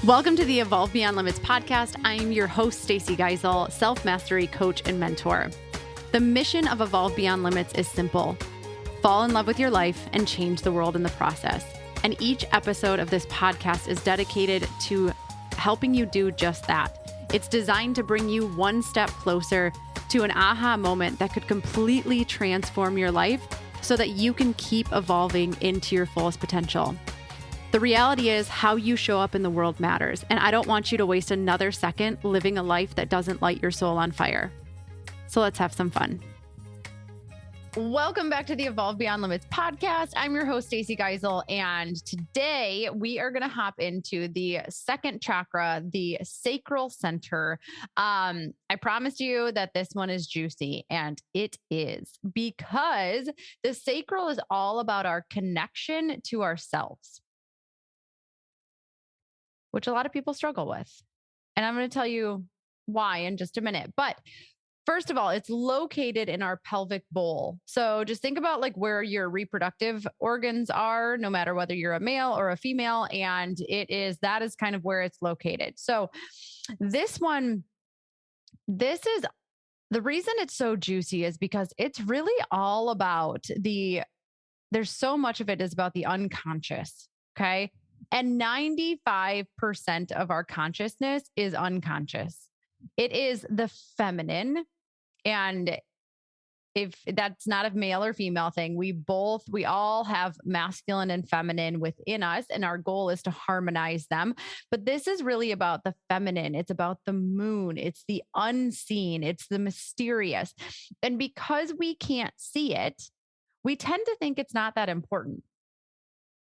Welcome to the Evolve Beyond Limits podcast. I'm your host, Stacey Geisel, self-mastery coach and mentor. The mission of Evolve Beyond Limits is simple. Fall in love with your life and change the world in the process. And each episode of this podcast is dedicated to helping you do just that. It's designed to bring you one step closer to an aha moment that could completely transform your life so that you can keep evolving into your fullest potential. The reality is how you show up in the world matters, and I don't want you to waste another second living a life that doesn't light your soul on fire. So let's have some fun. Welcome back to the Evolve Beyond Limits podcast. I'm your host, Stacey Geisel, and today we are going to hop into the second chakra, the Sacral Center. I promised you that this one is juicy, and it is, because the sacral is all about our connection to ourselves, which a lot of people struggle with. And I'm going to tell you why in just a minute. But first of all, it's located in our pelvic bowl. So just think about like where your reproductive organs are, no matter whether you're a male or a female. And that is kind of where it's located. So this is the reason it's so juicy is because it's really all about there's so much of it is about the unconscious. Okay. And 95% of our consciousness is unconscious. It is the feminine. And if that's not a male or female thing, we all have masculine and feminine within us. And our goal is to harmonize them. But this is really about the feminine. It's about the moon. It's the unseen. It's the mysterious. And because we can't see it, we tend to think it's not that important.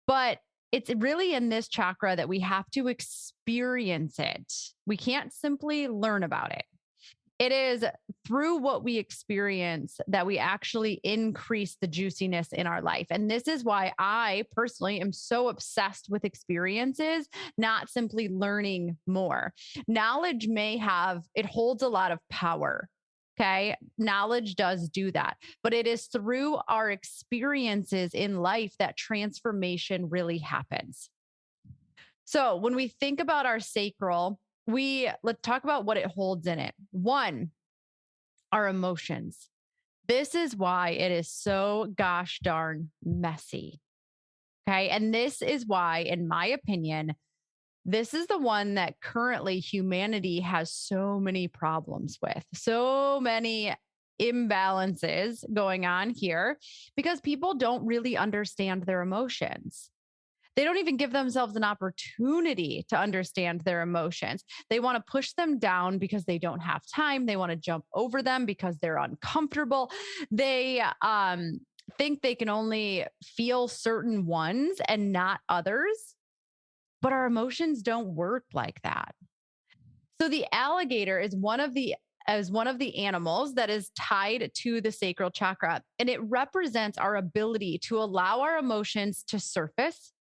But it's really in this chakra that we have to experience it. We can't simply learn about it. It is through what we experience that we actually increase the juiciness in our life. And this is why I personally am so obsessed with experiences, not simply learning more. Knowledge it holds a lot of power. Okay. Knowledge does do that, but it is through our experiences in life that transformation really happens. So when we think about our sacral, let's talk about what it holds in it. One, our emotions. This is why it is so gosh darn messy. Okay. And this is why, in my opinion, this is the one that currently humanity has so many problems with, so many imbalances going on here, because people don't really understand their emotions. They don't even give themselves an opportunity to understand their emotions. They want to push them down because they don't have time. They want to jump over them because they're uncomfortable. They think they can only feel certain ones and not others. But our emotions don't work like that. So the alligator is one of the animals that is tied to the sacral chakra, and it represents our ability to allow our emotions to surface,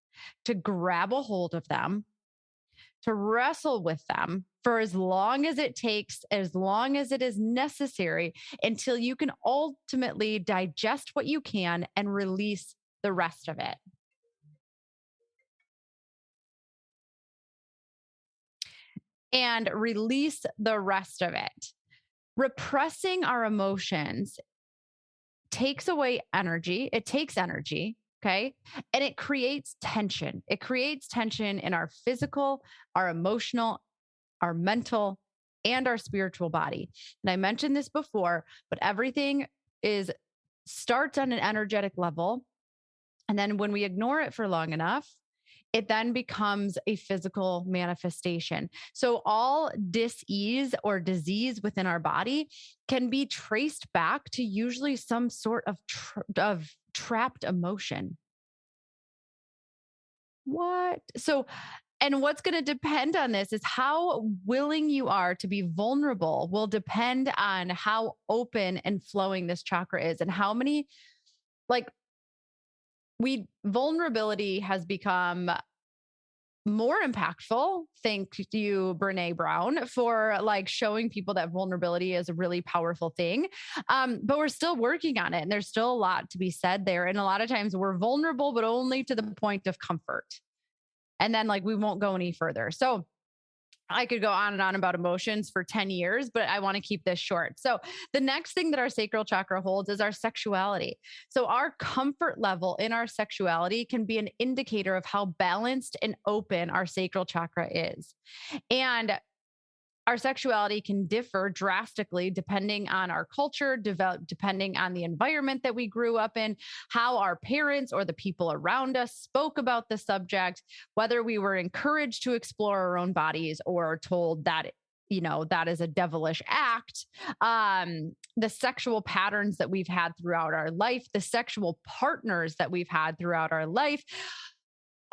to grab a hold of them, to wrestle with them for as long as it takes, as long as it is necessary, until you can ultimately digest what you can and release the rest of it. And release the rest of it. Repressing our emotions takes away energy. It takes energy. Okay. And it creates tension. It creates tension in our physical, our emotional, our mental, and our spiritual body. And I mentioned this before, but everything starts on an energetic level. And then when we ignore it for long enough, it then becomes a physical manifestation. So all dis-ease or disease within our body can be traced back to usually some sort of trapped emotion. What? And what's going to depend on this is how willing you are to be vulnerable will depend on how open and flowing this chakra is, and how many, vulnerability has become more impactful. Thank you, Brene Brown, for showing people that vulnerability is a really powerful thing. But we're still working on it, and there's still a lot to be said there. And a lot of times we're vulnerable, but only to the point of comfort. And then we won't go any further. So I could go on and on about emotions for 10 years, but I want to keep this short. So, the next thing that our sacral chakra holds is our sexuality. So, our comfort level in our sexuality can be an indicator of how balanced and open our sacral chakra is. And our sexuality can differ drastically depending on our culture, depending on the environment that we grew up in, how our parents or the people around us spoke about the subject, whether we were encouraged to explore our own bodies or told that that is a devilish act. The sexual patterns that we've had throughout our life, the sexual partners that we've had throughout our life,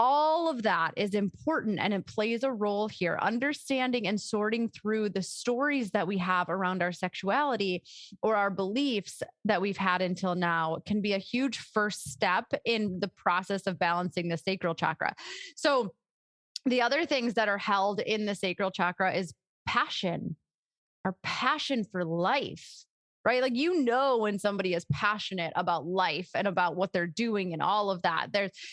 all of that is important and it plays a role here. Understanding and sorting through the stories that we have around our sexuality or our beliefs that we've had until now can be a huge first step in the process of balancing the sacral chakra. So, the other things that are held in the sacral chakra is passion, our passion for life, right? Like, when somebody is passionate about life and about what they're doing and all of that.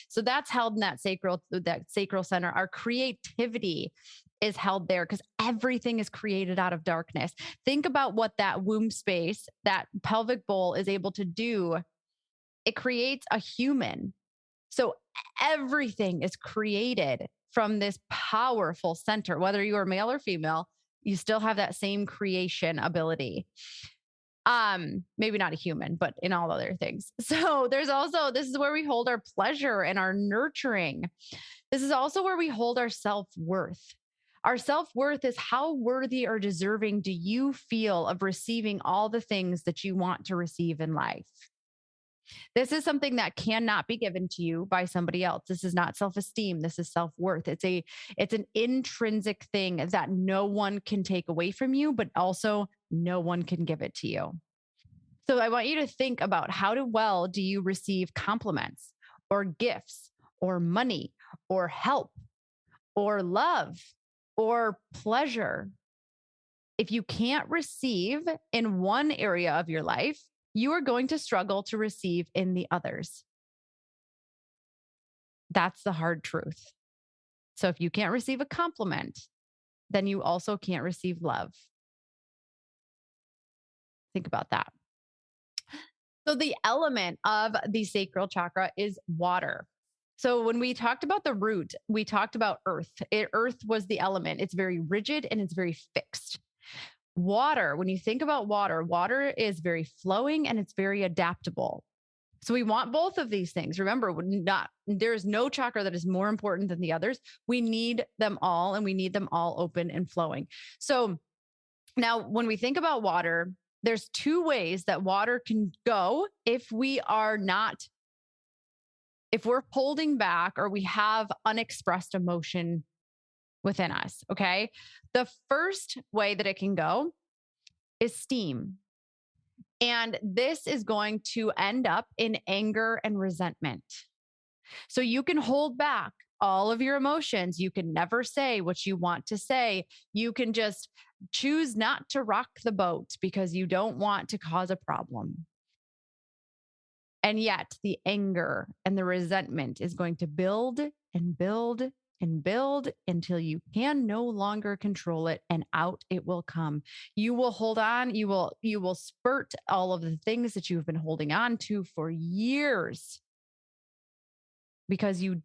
So that's held in that sacral center. Our creativity is held there because everything is created out of darkness. Think about what that womb space, that pelvic bowl is able to do. It creates a human. So everything is created from this powerful center, whether you are male or female, you still have that same creation ability. Maybe not a human, but in all other things. So there's also, this is where we hold our pleasure and our nurturing. This is also where we hold our self-worth. Our self-worth is how worthy or deserving do you feel of receiving all the things that you want to receive in life. This is something that cannot be given to you by somebody else. This is not self-esteem. This is self-worth. It's an intrinsic thing that no one can take away from you, but also no one can give it to you. So I want you to think about well do you receive compliments or gifts or money or help or love or pleasure. If you can't receive in one area of your life, you are going to struggle to receive in the others. That's the hard truth. So if you can't receive a compliment, then you also can't receive love. Think about that. So the element of the sacral chakra is water. So when we talked about the root, we talked about earth. Earth was the element. It's very rigid and it's very fixed. Water, when you think about water, water is very flowing and it's very adaptable. So we want both of these things. Remember, there's no chakra that is more important than the others. We need them all and we need them all open and flowing. So now when we think about water, there's two ways that water can go if we're holding back or we have unexpressed emotion within us. Okay. The first way that it can go is steam. And this is going to end up in anger and resentment. So you can hold back all of your emotions. You can never say what you want to say. You can just choose not to rock the boat because you don't want to cause a problem. And yet the anger and the resentment is going to build and build and build until you can no longer control it and out it will come. You will hold on, you will spurt all of the things that you've been holding on to for years because you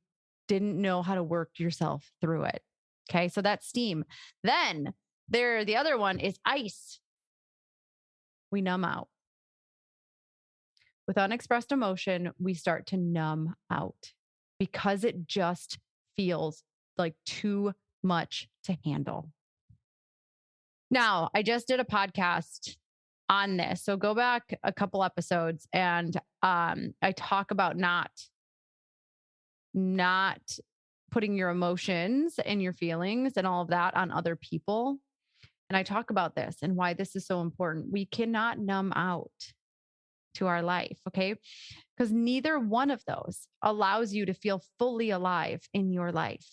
didn't know how to work yourself through it. Okay? So that's steam. Then the other one is ice. We numb out. With unexpressed emotion, we start to numb out because it just feels like too much to handle. Now, I just did a podcast on this. So go back a couple episodes and I talk about not putting your emotions and your feelings and all of that on other people. And I talk about this and why this is so important. We cannot numb out to our life, okay? Because neither one of those allows you to feel fully alive in your life.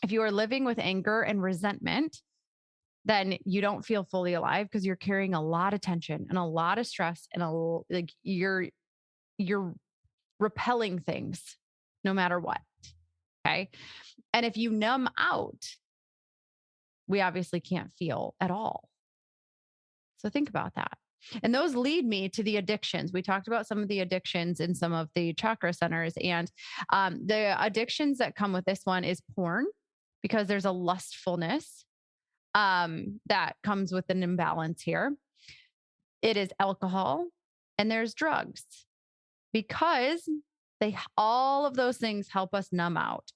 If you are living with anger and resentment, then you don't feel fully alive because you're carrying a lot of tension and a lot of stress and you're repelling things no matter what. Okay? And if you numb out, we obviously can't feel at all. So think about that. And those lead me to the addictions. We talked about some of the addictions in some of the chakra centers. And the addictions that come with this one is porn, because there's a lustfulness that comes with an imbalance here. It is alcohol, and there's drugs, because all of those things help us numb out.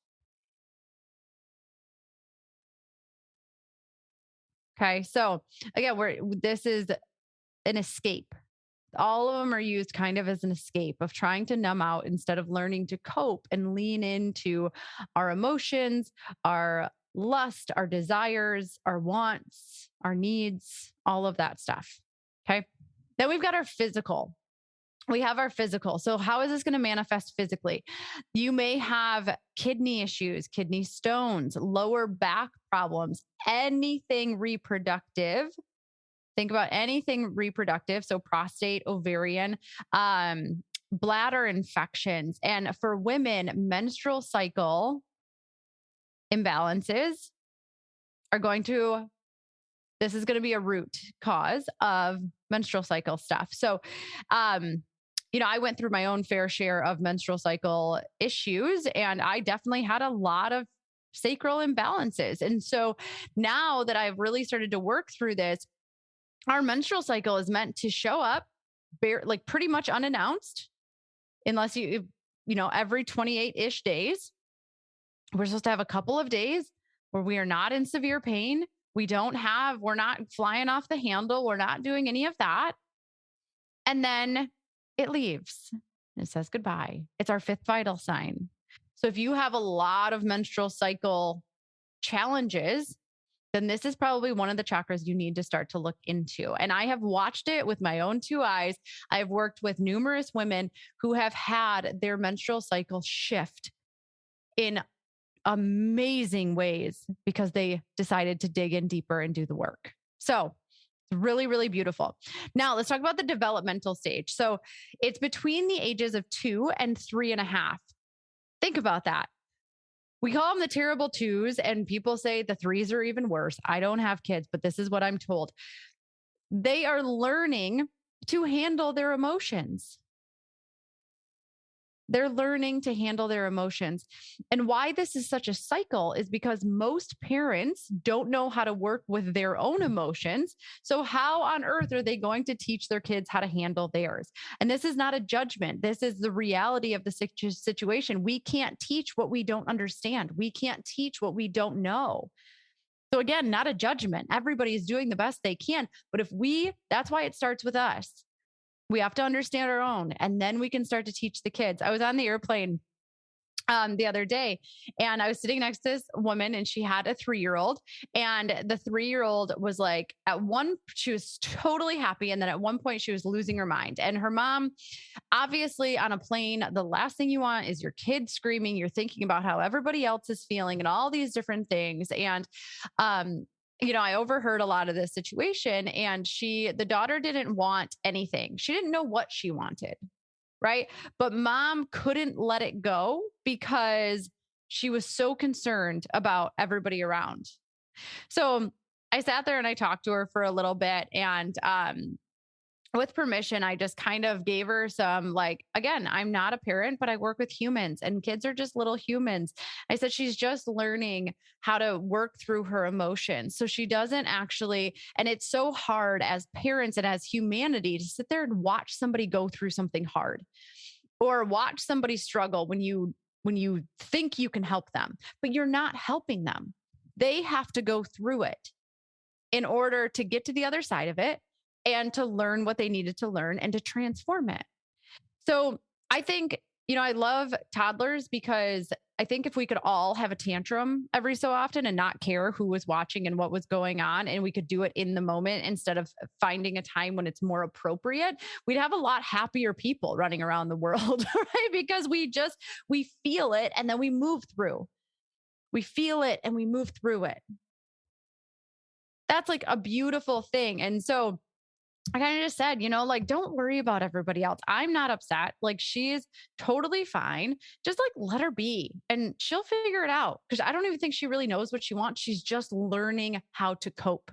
Okay. So again, this is an escape. All of them are used kind of as an escape of trying to numb out instead of learning to cope and lean into our emotions, our lust, our desires, our wants, our needs, all of that stuff. Okay. Then we've got our physical. We have our physical. So, how is this going to manifest physically? You may have kidney issues, kidney stones, lower back problems, anything reproductive. Think about anything reproductive. So, prostate, ovarian, bladder infections. And for women, menstrual cycle imbalances are this is going to be a root cause of menstrual cycle stuff. So, I went through my own fair share of menstrual cycle issues, and I definitely had a lot of sacral imbalances. And so now that I've really started to work through this, our menstrual cycle is meant to show up like pretty much unannounced, unless every 28-ish days. We're supposed to have a couple of days where we are not in severe pain. We're not flying off the handle. We're not doing any of that. And then it leaves. It says goodbye. It's our fifth vital sign. So if you have a lot of menstrual cycle challenges, then this is probably one of the chakras you need to start to look into. And I have watched it with my own two eyes. I've worked with numerous women who have had their menstrual cycle shift in amazing ways because they decided to dig in deeper and do the work. So really, really beautiful. Now let's talk about the developmental stage. So it's between the ages of 2 and 3.5. Think about that. We call them the terrible twos, and people say the threes are even worse. I don't have kids, but this is what I'm told. They are learning to handle their emotions. They're learning to handle their emotions. And why this is such a cycle is because most parents don't know how to work with their own emotions. So how on earth are they going to teach their kids how to handle theirs? And this is not a judgment. This is the reality of the situation. We can't teach what we don't understand. We can't teach what we don't know. So again, not a judgment. Everybody is doing the best they can. But that's why it starts with us. We have to understand our own, and then we can start to teach the kids. I was on the airplane the other day, and I was sitting next to this woman, and she had a 3-year-old, and the 3-year-old was like, she was totally happy. And then at one point she was losing her mind, and her mom, obviously on a plane, the last thing you want is your kid screaming. You're thinking about how everybody else is feeling and all these different things. And, I overheard a lot of this situation, and the daughter didn't want anything. She didn't know what she wanted. Right. But mom couldn't let it go because she was so concerned about everybody around. So I sat there and I talked to her for a little bit, and, with permission, I just kind of gave her some, again, I'm not a parent, but I work with humans, and kids are just little humans. I said, she's just learning how to work through her emotions. So she doesn't actually, and it's so hard as parents and as humanity to sit there and watch somebody go through something hard, or watch somebody struggle when you think you can help them, but you're not helping them. They have to go through it in order to get to the other side of it and to learn what they needed to learn and to transform it. So I think, I love toddlers because I think if we could all have a tantrum every so often and not care who was watching and what was going on, and we could do it in the moment instead of finding a time when it's more appropriate, we'd have a lot happier people running around the world, right? Because we feel it and then we move through. We feel it and we move through it. That's like a beautiful thing. And so I kind of just said, like, don't worry about everybody else. I'm not upset. Like, she's totally fine. Just like let her be and she'll figure it out. Cause I don't even think she really knows what she wants. She's just learning how to cope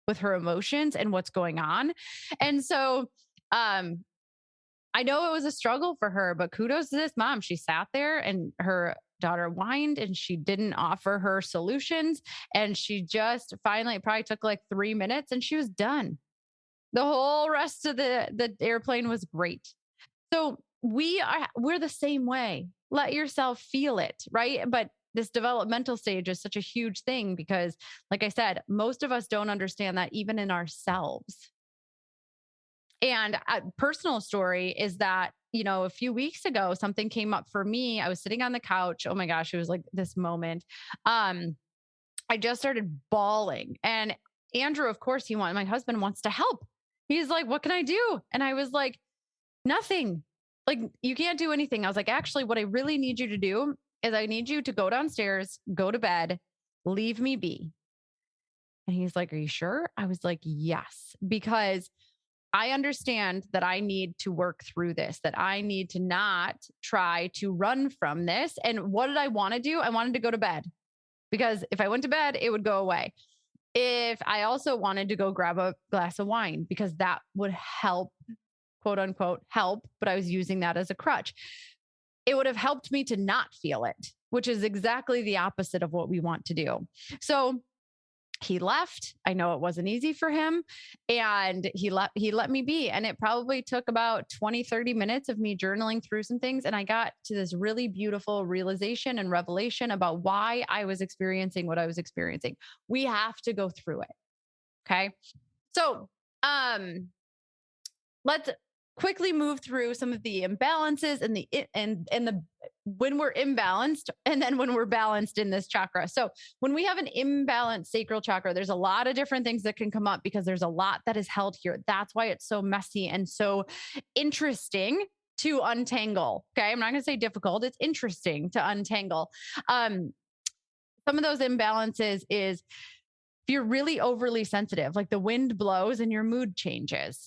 with her emotions and what's going on. And so, um, I know it was a struggle for her, but kudos to this mom. She sat there and her daughter whined and she didn't offer her solutions. And she just finally, it probably took like 3 minutes and she was done. The whole rest of the airplane was great. So we're the same way. Let yourself feel it, right? But this developmental stage is such a huge thing because, like I said, most of us don't understand that even in ourselves. And a personal story is that, a few weeks ago, something came up for me. I was sitting on the couch. Oh my gosh, it was like this moment. Um, I just started bawling. And Andrew, of course, my husband wants to help. He's like, what can I do? And I was like, nothing. Like, you can't do anything. I was like, actually, what I really need you to do is I need you to go downstairs, go to bed, leave me be. And he's like, are you sure? I was like, yes, because I understand that I need to work through this, that I need to not try to run from this. And what did I want to do? I wanted to go to bed because if I went to bed, it would go away. If I also wanted to go grab a glass of wine, because that would help, quote unquote, help, but I was using that as a crutch. It would have helped me to not feel it, which is exactly the opposite of what we want to do. So he left. I know it wasn't easy for him and he let me be. And it probably took about 20, 30 minutes of me journaling through some things. And I got to this really beautiful realization and revelation about why I was experiencing what I was experiencing. We have to go through it. Okay. So, let's quickly move through some of the imbalances and the when we're imbalanced and then when we're balanced in this chakra. So when we have an imbalanced sacral chakra, there's a lot of different things that can come up because there's a lot that is held here. That's why it's so messy and so interesting to untangle. Okay. I'm not going to say difficult. It's interesting to untangle. Um, some of those imbalances is if you're really overly sensitive, like the wind blows and your mood changes.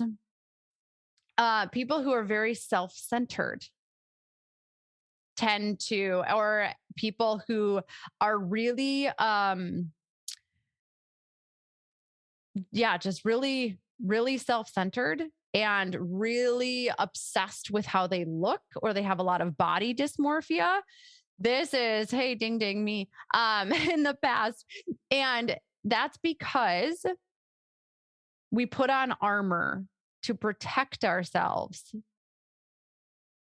People who are very self-centered tend to, or people who are really, just really, really self-centered and really obsessed with how they look, or they have a lot of body dysmorphia. This is, hey, ding, ding, me, in the past. And that's because we put on armor to protect ourselves.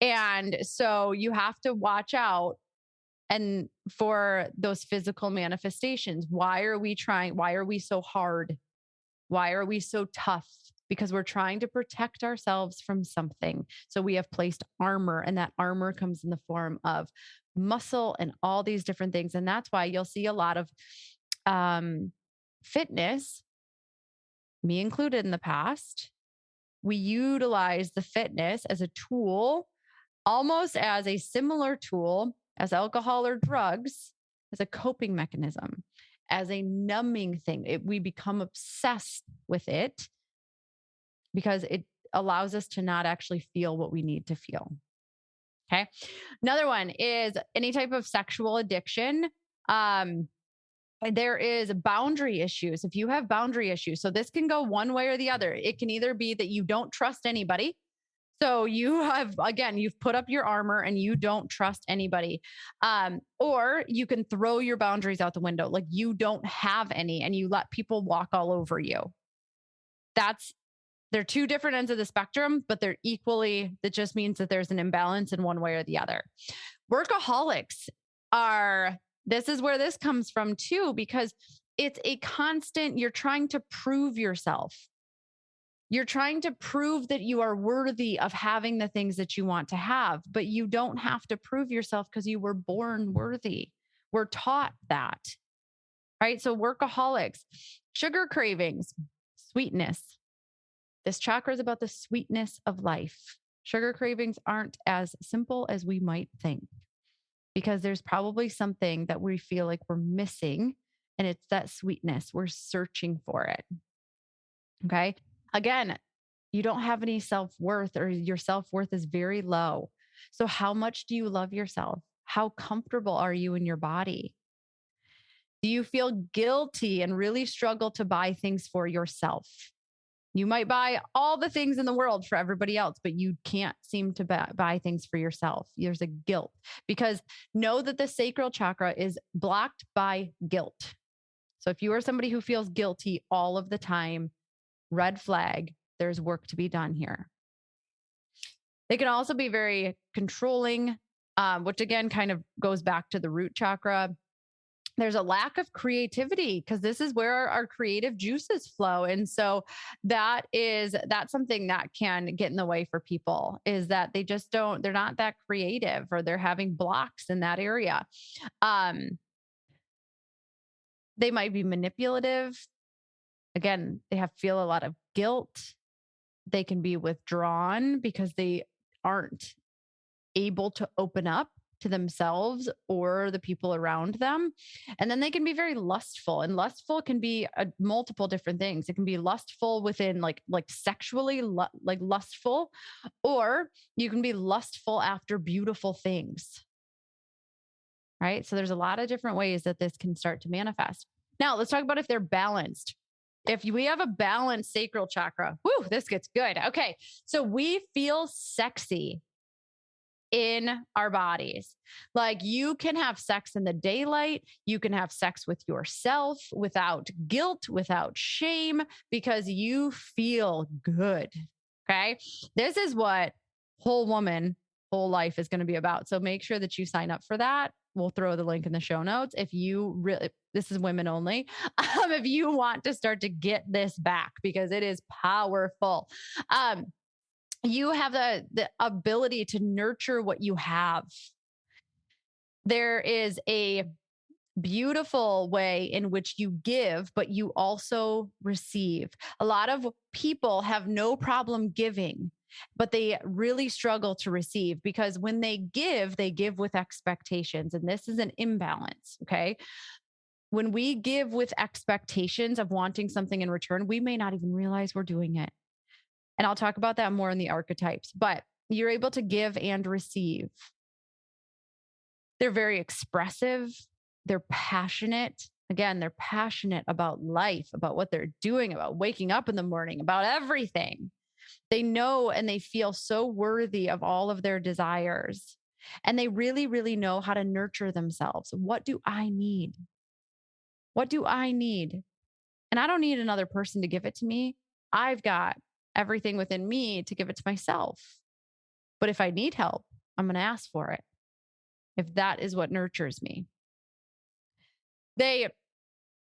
And so you have to watch out and for those physical manifestations. Why are we trying? Why are we so hard? Why are we so tough? Because we're trying to protect ourselves from something. So we have placed armor, and that armor comes in the form of muscle and all these different things. And that's why you'll see a lot of fitness, me included in the past. We utilize the fitness as a tool, almost as a similar tool as alcohol or drugs, as a coping mechanism, as a numbing thing. We become obsessed with it because it allows us to not actually feel what we need to feel. Okay. Another one is any type of sexual addiction. There is boundary issues. If you have boundary issues, so this can go one way or the other. It can either be that you don't trust anybody. So you have, again, you've put up your armor and you don't trust anybody. Or you can throw your boundaries out the window. Like you don't have any and you let people walk all over you. They're two different ends of the spectrum, but they're equally, that just means that there's an imbalance in one way or the other. Workaholics this is where this comes from too, because it's a constant, you're trying to prove yourself. You're trying to prove that you are worthy of having the things that you want to have, but you don't have to prove yourself because you were born worthy. We're taught that, right? So workaholics, sugar cravings, sweetness. This chakra is about the sweetness of life. Sugar cravings aren't as simple as we might think because there's probably something that we feel like we're missing, and it's that sweetness. We're searching for it. Okay. Again, You don't have any self-worth, or your self-worth is very low. So how much do you love yourself? How comfortable are you in your body? Do you feel guilty and really struggle to buy things for yourself? You might buy all the things in the world for everybody else, but you can't seem to buy things for yourself. There's a guilt, because know that the sacral chakra is blocked by guilt. So if you are somebody who feels guilty all of the time, red flag, there's work to be done here. They can also be very controlling, which again kind of goes back to the root chakra. There's a lack of creativity, because this is where our creative juices flow. And so that's something that can get in the way for people, is that they're not that creative, or they're having blocks in that area. They might be manipulative. Again, feel a lot of guilt. They can be withdrawn because they aren't able to open up to themselves or the people around them. And then they can be very lustful, and lustful can be multiple different things. It can be lustful within like sexually like lustful, or you can be lustful after beautiful things. Right? So there's a lot of different ways that this can start to manifest. Now, let's talk about if they're balanced. If we have a balanced sacral chakra, whoo, this gets good. Okay. So we feel sexy in our bodies. Like, you can have sex in the daylight. You can have sex with yourself without guilt, without shame, because you feel good. Okay. This is what whole woman, whole life is going to be about. So make sure that you sign up for that. We'll throw the link in the show notes. If you really, this is women only. If you want to start to get this back, because it is powerful. You have the ability to nurture what you have. There is a beautiful way in which you give, but you also receive. A lot of people have no problem giving, but they really struggle to receive, because when they give with expectations. And this is an imbalance. Okay. When we give with expectations of wanting something in return, we may not even realize we're doing it. And I'll talk about that more in the archetypes, but you're able to give and receive. They're very expressive. They're passionate. Again, they're passionate about life, about what they're doing, about waking up in the morning, about everything. They know and they feel so worthy of all of their desires. And they really, really know how to nurture themselves. What do I need? What do I need? And I don't need another person to give it to me. I've got everything within me to give it to myself. But if I need help, I'm going to ask for it, if that is what nurtures me. They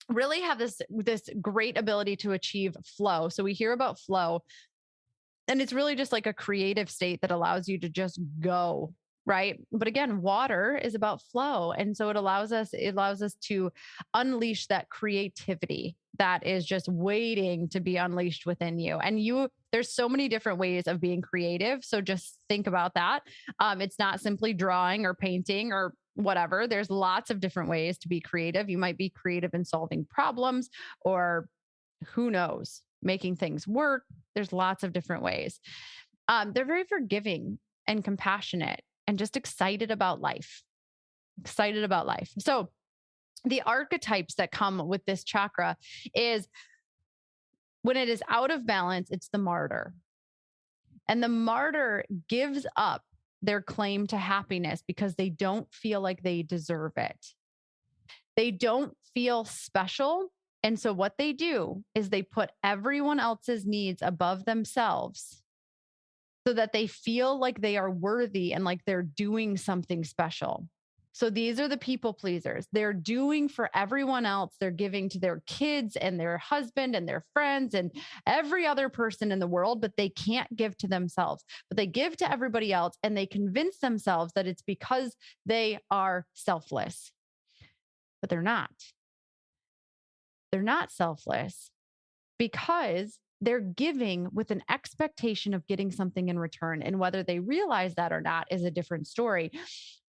really have this great ability to achieve flow. So we hear about flow, and it's really just like a creative state that allows you to just go, right? But again, water is about flow. And so it allows us to unleash that creativity that is just waiting to be unleashed within you. And there's so many different ways of being creative. So just think about that. It's not simply drawing or painting or whatever. There's lots of different ways to be creative. You might be creative in solving problems, or who knows, making things work. There's lots of different ways. They're very forgiving and compassionate and just excited about life. So the archetypes that come with this chakra is, when it is out of balance, it's the martyr. And the martyr gives up their claim to happiness because they don't feel like they deserve it. They don't feel special. And so what they do is they put everyone else's needs above themselves, so that they feel like they are worthy and like they're doing something special. So these are the people pleasers. They're doing for everyone else. They're giving to their kids and their husband and their friends and every other person in the world, but they can't give to themselves. But they give to everybody else, and they convince themselves that it's because they are selfless. But they're not. They're not selfless, because they're giving with an expectation of getting something in return. And whether they realize that or not is a different story.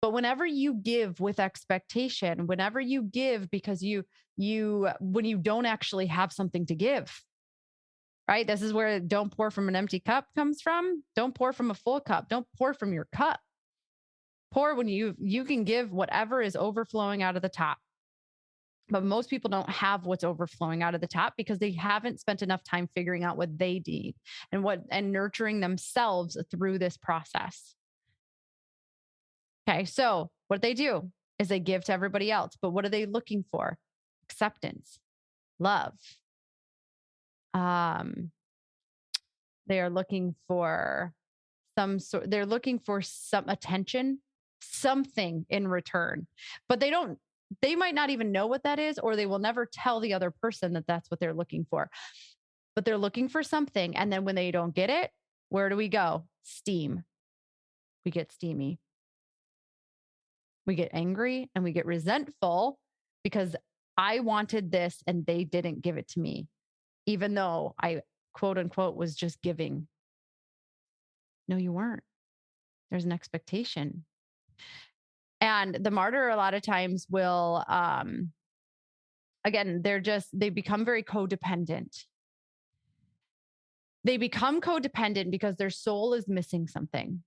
But whenever you give with expectation, whenever you give because when you don't actually have something to give, right? This is where don't pour from an empty cup comes from. Don't pour from a full cup. Don't pour from your cup. Pour when you can give whatever is overflowing out of the top. But most people don't have what's overflowing out of the top because they haven't spent enough time figuring out what they need and nurturing themselves through this process. Okay, so what they do is they give to everybody else, but what are they looking for? Acceptance, love. Um, they are looking for they're looking for some attention, something in return, but they might not even know what that is, or they will never tell the other person that that's what they're looking for. But they're looking for something. And then when they don't get it, where do we go? Steam. We get steamy. We get angry and we get resentful because I wanted this and they didn't give it to me, even though I, quote unquote, was just giving. No, you weren't. There's an expectation. And the martyr a lot of times will, again, they become very codependent. They become codependent because their soul is missing something.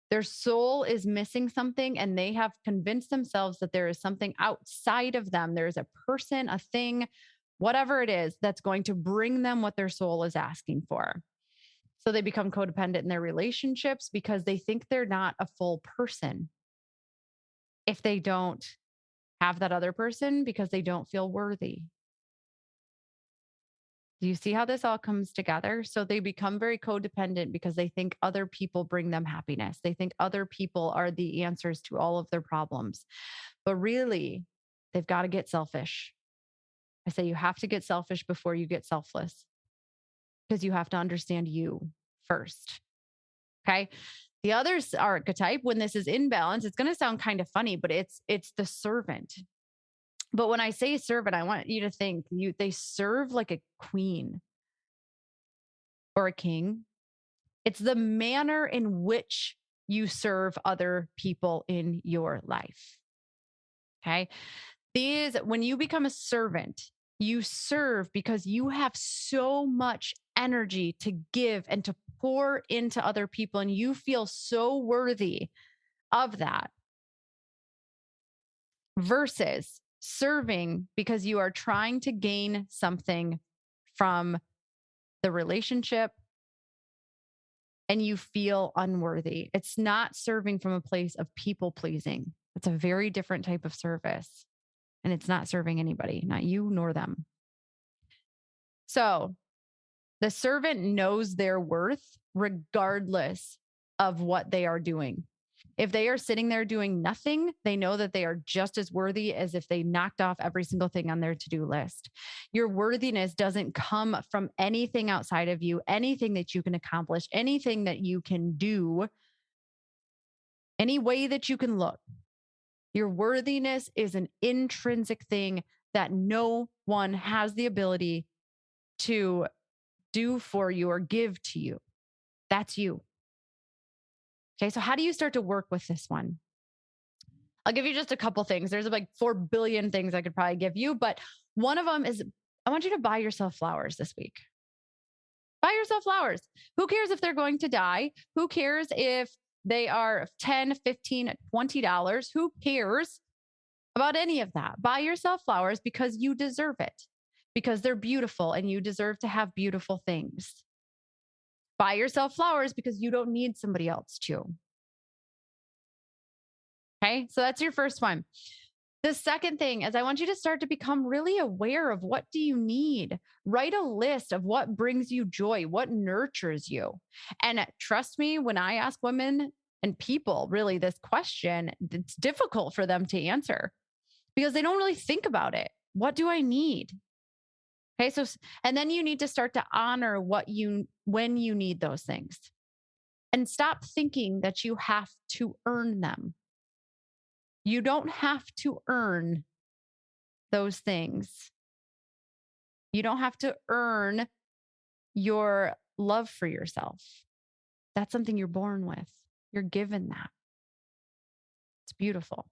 Their soul is missing something, and they have convinced themselves that there is something outside of them. There's a person, a thing, whatever it is, that's going to bring them what their soul is asking for. So they become codependent in their relationships because they think they're not a full person if they don't have that other person because they don't feel worthy. Do you see how this all comes together? So they become very codependent because they think other people bring them happiness. They think other people are the answers to all of their problems. But really, they've got to get selfish. I say you have to get selfish before you get selfless because you have to understand you first. Okay. The other archetype, when this is in balance, it's going to sound kind of funny, but it's the servant. But when I say servant, I want you to think they serve like a queen or a king. It's the manner in which you serve other people in your life. Okay. When you become a servant, you serve because you have so much energy to give and to pour into other people, and you feel so worthy of that versus serving because you are trying to gain something from the relationship and you feel unworthy. It's not serving from a place of people pleasing. It's a very different type of service. And it's not serving anybody, not you nor them. So the servant knows their worth regardless of what they are doing. If they are sitting there doing nothing, they know that they are just as worthy as if they knocked off every single thing on their to-do list. Your worthiness doesn't come from anything outside of you, anything that you can accomplish, anything that you can do, any way that you can look. Your worthiness is an intrinsic thing that no one has the ability to do for you or give to you. That's you. Okay, so how do you start to work with this one? I'll give you just a couple things. There's like 4 billion things I could probably give you, but one of them is I want you to buy yourself flowers this week. Buy yourself flowers. Who cares if they're going to die? Who cares if they are $10, $15, $20? Who cares about any of that? Buy yourself flowers because you deserve it, because they're beautiful and you deserve to have beautiful things. Buy yourself flowers because you don't need somebody else to. Okay, so that's your first one. The second thing is I want you to start to become really aware of what do you need. Write a list of what brings you joy, what nurtures you. And trust me, when I ask women and people really this question, it's difficult for them to answer because they don't really think about it. What do I need? Okay, so and then you need to start to honor when you need those things. And stop thinking that you have to earn them. You don't have to earn those things. You don't have to earn your love for yourself. That's something you're born with. You're given that. It's beautiful.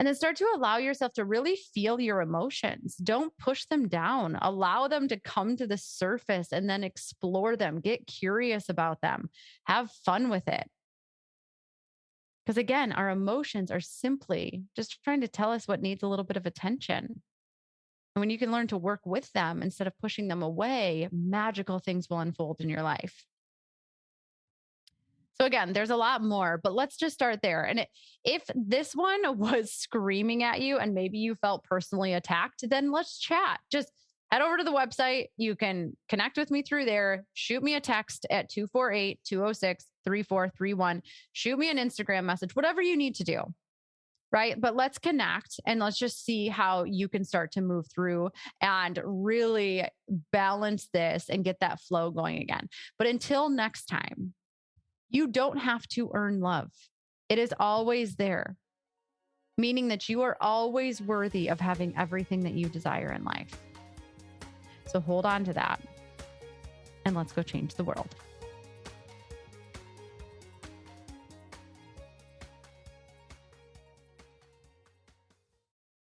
And then start to allow yourself to really feel your emotions. Don't push them down. Allow them to come to the surface and then explore them. Get curious about them. Have fun with it. Because again, our emotions are simply just trying to tell us what needs a little bit of attention. And when you can learn to work with them instead of pushing them away, magical things will unfold in your life. So again, there's a lot more, but let's just start there. And if this one was screaming at you and maybe you felt personally attacked, then let's chat. Just head over to the website. You can connect with me through there. Shoot me a text at 248-206-3431. Shoot me an Instagram message, whatever you need to do. Right. But let's connect and let's just see how you can start to move through and really balance this and get that flow going again. But until next time, you don't have to earn love. It is always there, meaning that you are always worthy of having everything that you desire in life. So hold on to that and let's go change the world.